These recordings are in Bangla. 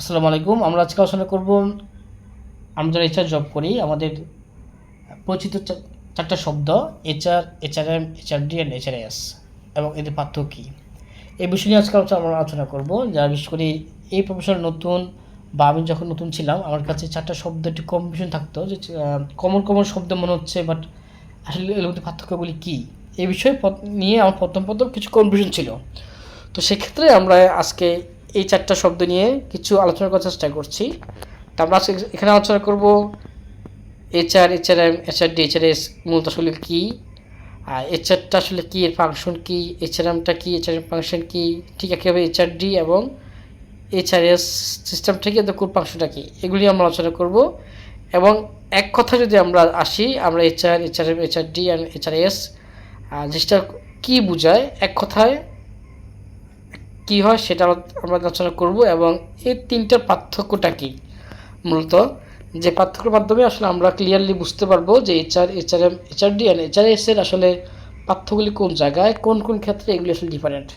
আসসালামু আলাইকুম। আমরা আজকে আলোচনা করব, আমরা যারা এইচআর জব করি আমাদের পরিচিত চারটা শব্দ: HR, HRM, HRD and HRS, এবং এদের পার্থক্য কী, এই বিষয় নিয়ে আজকে আমরা আলোচনা করব। যারা বিশেষ করে এই প্রফেশন নতুন, বা আমি যখন নতুন ছিলাম আমার কাছে চারটা শব্দ একটু কনফিউশন থাকতো, যে কমন কমন শব্দ মনে হচ্ছে, বাট আসলে এর মধ্যে পার্থক্যগুলি কী, এই বিষয়ে নিয়ে আমার প্রথম কিছু কনফিউশন ছিল। তো সেক্ষেত্রে আমরা আজকে এই চারটা শব্দ নিয়ে কিছু আলোচনা করার চেষ্টা করছি। তো আমরা আজকে এখানে আলোচনা করব এইচআর, এইচআরএম, এইচআরডি, এইচআরএস মূলত আসলে কী, আর এইচআরটা আসলে কী, এর ফাংশন কী, এইচআরএমটা কী, এইচআরএম ফাংশন কী, ঠিক একইভাবে এইচআরডি এবং এইচআরএস সিস্টেম থেকে এদের কোর ফাংশনটা কী, এগুলি আমরা আলোচনা করব। এবং এক কথা যদি আমরা আসি, আমরা HR, HRM, HRD and HRS জিনিসটা কী বোঝায়, এক কথায় কী হয় সেটা আমরা আলোচনা করব। এবং এই তিনটার পার্থক্যটা কী, মূলত যে পার্থক্যের মাধ্যমে আসলে আমরা ক্লিয়ারলি বুঝতে পারবো যে HR, HRM, HRD and HRS এর আসলে পার্থক্যগুলি কোন জায়গায়, কোন কোন ক্ষেত্রে এগুলি আসলে ডিফারেন্ট।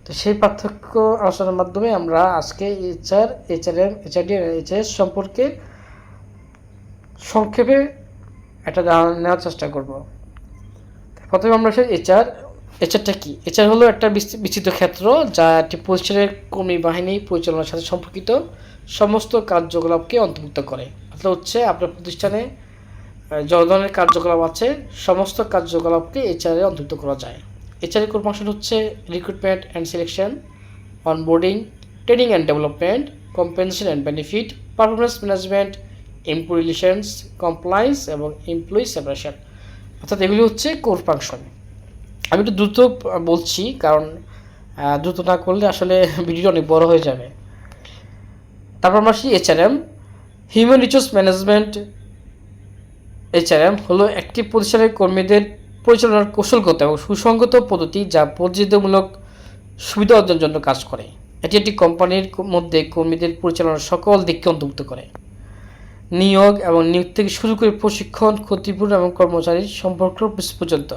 তো সেই পার্থক্য আলোচনার মাধ্যমে আমরা আজকে HR, HRM, HRD and HRS সম্পর্কে সংক্ষেপে একটা ধারণা নেওয়ার চেষ্টা করব। প্রথমে আমরা এইচআরটা কি। এইচআর হলো একটা বিস্তৃত ক্ষেত্র যা একটি প্রতিষ্ঠানের কর্মী বাহিনী পরিচালনার সাথে সম্পর্কিত সমস্ত কার্যকলাপকে অন্তর্ভুক্ত করে। অর্থাৎ হচ্ছে আপনার প্রতিষ্ঠানে যত ধরনের কার্যকলাপ আছে সমস্ত কার্যকলাপকে এইচআরে অন্তর্ভুক্ত করা যায়। এইচআর এর কোর ফাংশন হচ্ছে recruitment and selection, onboarding, training and development, compensation and benefit, performance management, employee relations, compliance এবং এমপ্লয়ি সেপারেশন। অর্থাৎ এগুলি হচ্ছে কোর ফাংশন। আমি একটু দ্রুত বলছি, কারণ দ্রুত না করলে আসলে ভিডিওটা অনেক বড় হয়ে যাবে। তারপর আমরা আসি HRM, human resource management. HRM হলো একটি প্রতিষ্ঠানের কর্মীদের পরিচালনার কৌশলগত এবং সুসংগত পদ্ধতি যা প্রতিযোগিতামূলক সুবিধা অর্জনের জন্য কাজ করে। এটি একটি কোম্পানির মধ্যে কর্মীদের পরিচালনার সকল দিককে অন্তর্ভুক্ত করে, নিয়োগ এবং নিয়োগ থেকে শুরু করে প্রশিক্ষণ, ক্ষতিপূরণ এবং কর্মচারীর সম্পর্ক পর্যন্ত।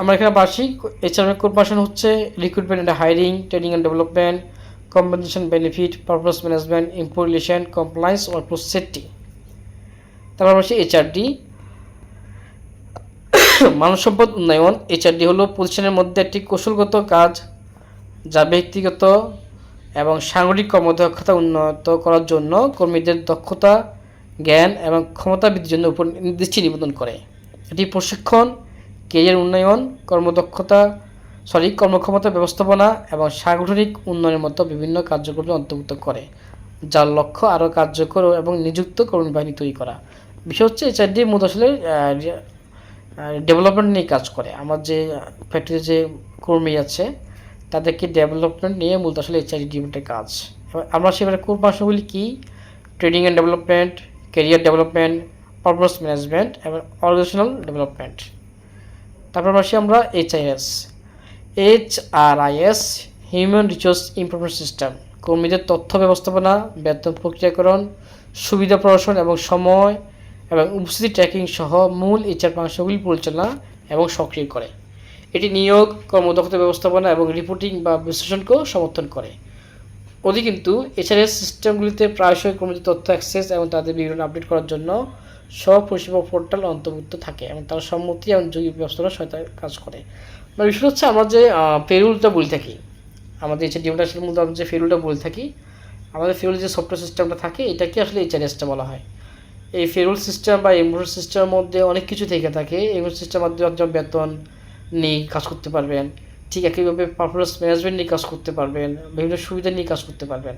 আমরা এখানে বার্ষিক এইচআরএম কোর ফাংশন হচ্ছে recruitment and hiring, training and development, compensation, benefit, performance management, employee relation, compliance ও সেফটি। তারপর আসছে এইচআরডি, মানব সম্পদ উন্নয়ন। এইচআরডি হলো প্রতিষ্ঠানের মধ্যে একটি কৌশলগত কাজ যা ব্যক্তিগত এবং সাংগঠনিক কর্মদক্ষতা উন্নত করার জন্য কর্মীদের দক্ষতা, জ্ঞান এবং ক্ষমতা বৃদ্ধির জন্য উপর দৃষ্টি নিবেদন করে। এটি প্রশিক্ষণ, ক্যারিয়ার উন্নয়ন, কর্মক্ষমতা ব্যবস্থাপনা এবং সাংগঠনিক উন্নয়নের মতো বিভিন্ন কার্যক্রমে অন্তর্ভুক্ত করে, যার লক্ষ্য আরও কার্যকর এবং নিযুক্ত কর্মী বাহিনী তৈরি করা। বিষয় হচ্ছে এইচআরডি মূলত আসলে ডেভেলপমেন্ট নিয়ে কাজ করে। আমার যে ফ্যাক্টরিতে যে কর্মী আছে তাদেরকে ডেভেলপমেন্ট নিয়ে মূলত আসলে এইচআরডি ডিপার্টমেন্টের কাজ। আমরা সেখানে কোর ফাংশনগুলি কী: training and development, career development, performance management এবং অর্গানাইজেশনাল ডেভেলপমেন্ট। তারপর আসি আমরা HRIS, human resource information system. কর্মীদের তথ্য ব্যবস্থাপনা, বেতন প্রক্রিয়াকরণ, সুবিধা প্রদর্শন এবং সময় এবং উপস্থিতি ট্র্যাকিং সহ মূল এইচআর ফাংশনগুলি পরিচালনা এবং সক্রিয় করে। এটি নিয়োগ, কর্মদক্ষতা ব্যবস্থাপনা এবং রিপোর্টিং বা বিশ্লেষণকেও সমর্থন করে। কিন্তু এইচআরএস সিস্টেমগুলিতে প্রায়শই কর্মীদের তথ্য অ্যাক্সেস এবং তাদের বিবরণ আপডেট করার জন্য সব পরিষেবা পোর্টাল অন্তর্ভুক্ত থাকে এবং তার সম্মতি এবং যোগী ব্যবস্থাপনা সহায়তায় কাজ করে। বিষয় হচ্ছে আমরা যে পেরুলটা বলে থাকি, আমাদের এইচআর ডিপার্টমেন্ট আসলে মূলত আমরা যে পেরুলটা বলে থাকি, আমাদের পেরুল যে সফটওয়্যার সিস্টেমটা থাকে এটাকে আসলে এইচআরএসটা বলা হয়। এই পেরোল সিস্টেম বা এমপ্লয়ি সিস্টেমের মধ্যে অনেক কিছু থেকে থাকে। এমপ্লয়ি সিস্টেমের মাধ্যমে আপনি বেতন নিয়ে কাজ করতে পারবেন, ঠিক একইভাবে পারফরমেন্স ম্যানেজমেন্ট নিয়ে কাজ করতে পারবেন, বিভিন্ন সুবিধা নিয়ে কাজ করতে পারবেন।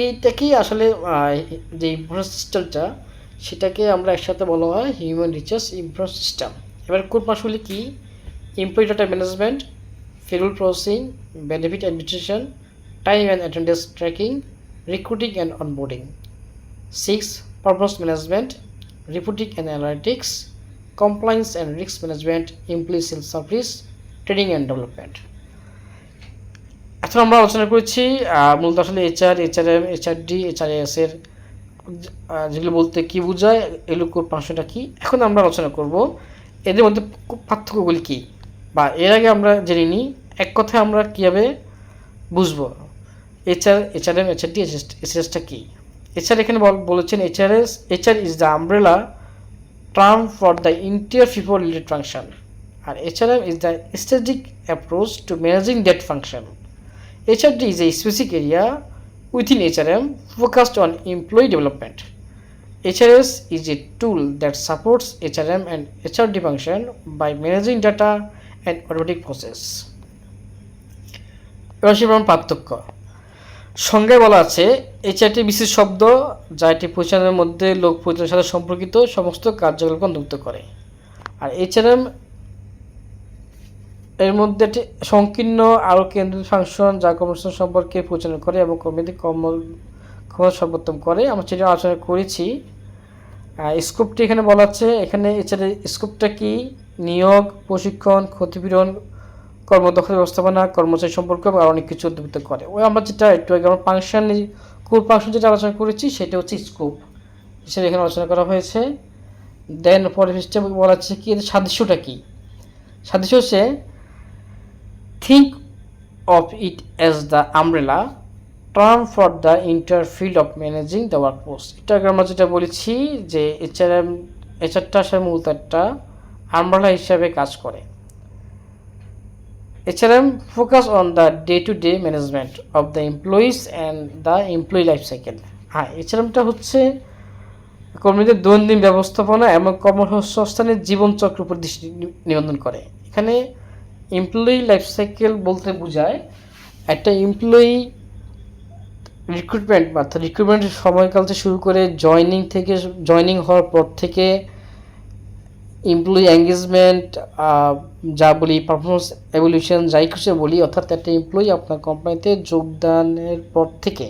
এইটাকেই আসলে যে ইনফরমেশন সিস্টেমটা সেটাকে আমরা একসাথে বলা হয় হিউম্যান রিসোর্স ইনফরমেশন সিস্টেম। এবার কোর ফাংশনগুলি কী: employee data management, payroll processing, benefit administration, time and attendance tracking, recruiting and onboarding. 6. Performance management, reporting and analytics, compliance and risk management, employee self-service, training and development. এখন আমরা আলোচনা করেছি মূলত আসলে এইচআর, এইচআরএম, এইচআরডি, এইচআরএস এর যেগুলো বলতে কী বোঝায়, এগুলো কোর ফাংশনটা কী। এখন আমরা আলোচনা করব এদের মধ্যে পার্থক্যগুলি কী, বা এর আগে আমরা জেনে নিই এক কথায় আমরা কীভাবে বুঝবো HRM, HRD, HRSটা কি? HR এখানে বলেছেন HR is the umbrella term for the entire people related function, R HRM is the strategic approach to managing that function. HRD is a specific area within HRM focused on employee development. HRS is a tool that supports HRM and HRD function by managing data and automatic process. এবার সেরকম পার্থক্য সংজ্ঞায় বলা আছে HRD বিশেষ শব্দ যা একটি প্রতিষ্ঠানের মধ্যে লোক পরিচালনার সাথে সম্পর্কিত সমস্ত কার্যকলাপ অন্তর্ভুক্ত করে, আর HRM এর মধ্যে একটি সংকীর্ণ আরও কেন্দ্রিক ফাংশন যা কর্মসংস্থান সম্পর্কে পরিচালনা করে এবং কর্মীদের ক্ষমতা সর্বোত্তম করে। আমরা সেটা আলোচনা করেছি। স্কোপটি এখানে বলা আছে, এখানে এছাড়া স্কোপটা কি? নিয়োগ, প্রশিক্ষণ, ক্ষতিপূরণ, কর্মদক্ষতা ব্যবস্থাপনা, কর্মচারী সম্পর্ক এবং আরও অনেক কিছু অন্তর্ভুক্ত করে। ওই আমরা যেটা একটু আগে আমরা কোর ফাংশন যেটা আলোচনা করেছি সেটা হচ্ছে স্কোপ হিসেবে এখানে আলোচনা করা হয়েছে। দেন পরের পৃষ্ঠে বলা হচ্ছে কি এর সাদৃশ্যটা কি? সাদৃশ্য হচ্ছে think of it as the umbrella term for the entire field of managing the workforce. এটা আমরা যেটা বলেছি যে HRটা আসলে মূলত একটা আমব্রেলা হিসাবে কাজ করে। HRM focus on the day-to-day management of the employees and the employee life cycle. হ্যাঁ, HRMটা হচ্ছে কর্মীদের দৈনন্দিন ব্যবস্থাপনা এবং কর্মসংস্থানের জীবনচক্র উপর দৃষ্টি নিবন্ধন করে। এখানে এমপ্লয়ি লাইফ সাইকেল বলতে বোঝায় একটা এমপ্লয়ি রিক্রুটমেন্ট অর্থাৎ রিক্রুটমেন্টের সময়কাল থেকে শুরু করে জয়নিং হওয়ার পর থেকে এমপ্লয়ি এঙ্গেজমেন্ট যা বলি, পারফরমেন্স এভলিউশন যাই কিছু বলি, অর্থাৎ একটা এমপ্লয়ি আপনার কোম্পানিতে যোগদানের পর থেকে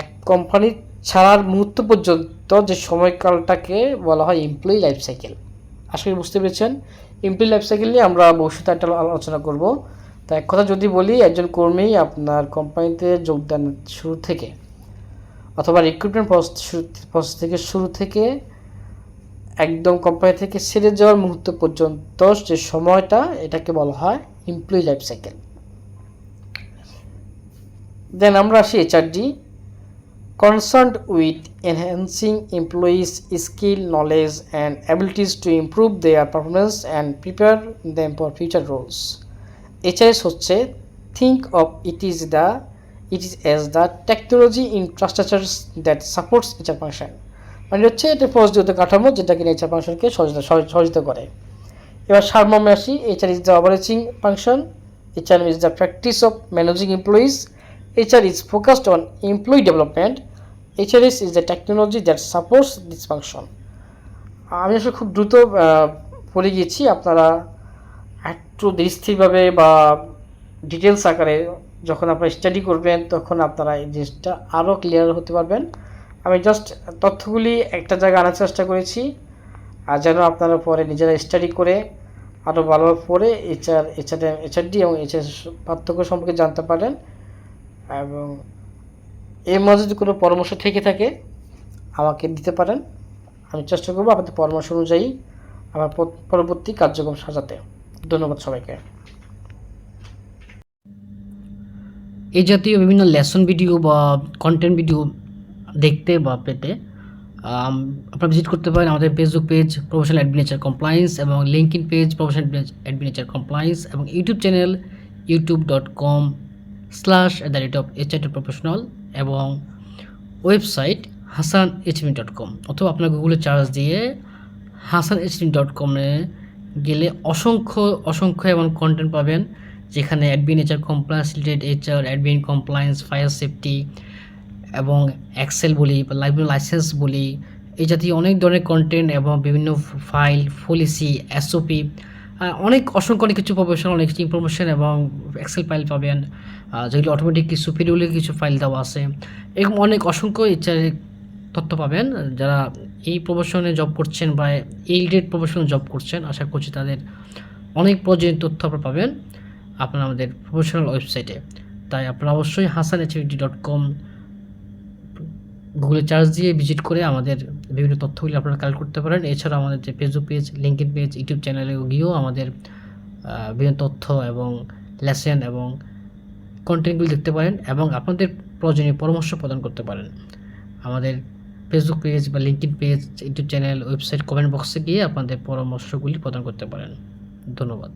এক কোম্পানি ছাড়ার মুহূর্ত পর্যন্ত যে সময়কালটাকে বলা হয় এমপ্লয়ি লাইফ সাইকেল। আশা করি বুঝতে পেরেছেন। এমপ্লয়ি লাইফ সাইকেল নিয়ে আমরা ভবিষ্যতে একটা আলোচনা করব। তো এক কথা যদি বলি, একজন কর্মী আপনার কোম্পানিতে যোগদান শুরু থেকে অথবা রিক্রুটমেন্ট প্রসেস থেকে শুরু থেকে একদম কোম্পানি থেকে ছেড়ে যাওয়ার মুহূর্ত পর্যন্ত যে সময়টা, এটাকে বলা হয় এমপ্লয়ি লাইফ সাইকেল। দেন আমরা আসি HRD, concerned with enhancing employees' skill, knowledge and abilities to improve their performance and prepare them for future roles. HRS হচ্ছে think of it is as the technology infrastructure that supports HR function. মানে হচ্ছে এটা প্রযোজিত কাঠামো যেটা কিনা HR ফাংশনকে সহযোগিতা করে। এবার সারমর্মে আসি, HR is the overarching function, HR is the practice of managing employees, HR is focused on employee development, HRS is the technology that supports this function. আমি আসলে খুব দ্রুত পড়ে গিয়েছি, আপনারা একটু স্থিরভাবে বা ডিটেলস আকারে যখন আপনারা স্টাডি করবেন তখন আপনারা এই জিনিসটা আরও ক্লিয়ার হতে পারবেন। আমি জাস্ট তথ্যগুলি একটা জায়গায় আনার চেষ্টা করেছি, আর যেন আপনারা পরে নিজেরা স্টাডি করে আরও ভালোভাবে পড়ে HRD এবং HRS পার্থক্য সম্পর্কে জানতে পারেন। এবং এর মাঝে যদি কোনো পরামর্শ থেকে থাকে আমাকে দিতে পারেন, আমি চেষ্টা করবো আপনাদের পরামর্শ অনুযায়ী আমার পরবর্তী কার্যক্রম সাজাতে। ধন্যবাদ সবাইকে। এই জাতীয় বিভিন্ন লেসন ভিডিও বা কন্টেন্ট ভিডিও দেখতে বা পেতে আপনারা ভিজিট করতে পারেন আমাদের Facebook page professional administrator compliance এবং LinkedIn page professional administrator compliance এবং ইউটিউব চ্যানেল youtube.com/HRDprofessional এবং ওয়েবসাইট hasanhmi.com অথবা আপনার গুগলে চার্জ দিয়ে hasanhmi.com-এ গেলে অসংখ্য এবং কন্টেন্ট পাবেন, যেখানে admin HR compliance related, HR admin compliance, fire safety এবং এক্সেল বলি বা লাইসেন্স বলি, এই জাতীয় অনেক ধরনের কন্টেন্ট এবং বিভিন্ন ফাইল, পলিসি, SOP, অসংখ্য কিছু প্রফেশনাল অনেক কিছু ইনফরমেশন এবং এক্সেল ফাইল পাবেন, যেগুলো অটোমেটিক কিছু পিডিউলের কিছু ফাইল দেওয়া আছে। এরকম অসংখ্য HR তথ্য পাবেন। যারা এই প্রফেশনে জব করছেন বা এই রিলেটেড প্রফেশনে জব করছেন, আশা করছি তাদের অনেক প্রয়োজনীয় তথ্য আপনারা পাবেন আপনারা আমাদের প্রফেশনাল ওয়েবসাইটে। তাই আপনারা অবশ্যই hasanhmi.com গুগলে চার্জ দিয়ে ভিজিট করে আমাদের বিভিন্ন তথ্যগুলি আপনারা কালেক্ট করতে পারেন। এছাড়া আমাদের যে Facebook page, LinkedIn page, YouTube চ্যানেলে গিয়েও আমাদের বিভিন্ন তথ্য এবং লেসন এবং কন্টেন্টগুলি দেখতে পারেন এবং আপনাদের প্রয়োজনীয় পরামর্শ প্রদান করতে পারেন। আমাদের ফেসবুক পেজ বা LinkedIn page, YouTube channel, website, comment বক্সে গিয়ে আপনাদের পরামর্শগুলি প্রদান করতে পারেন। ধন্যবাদ।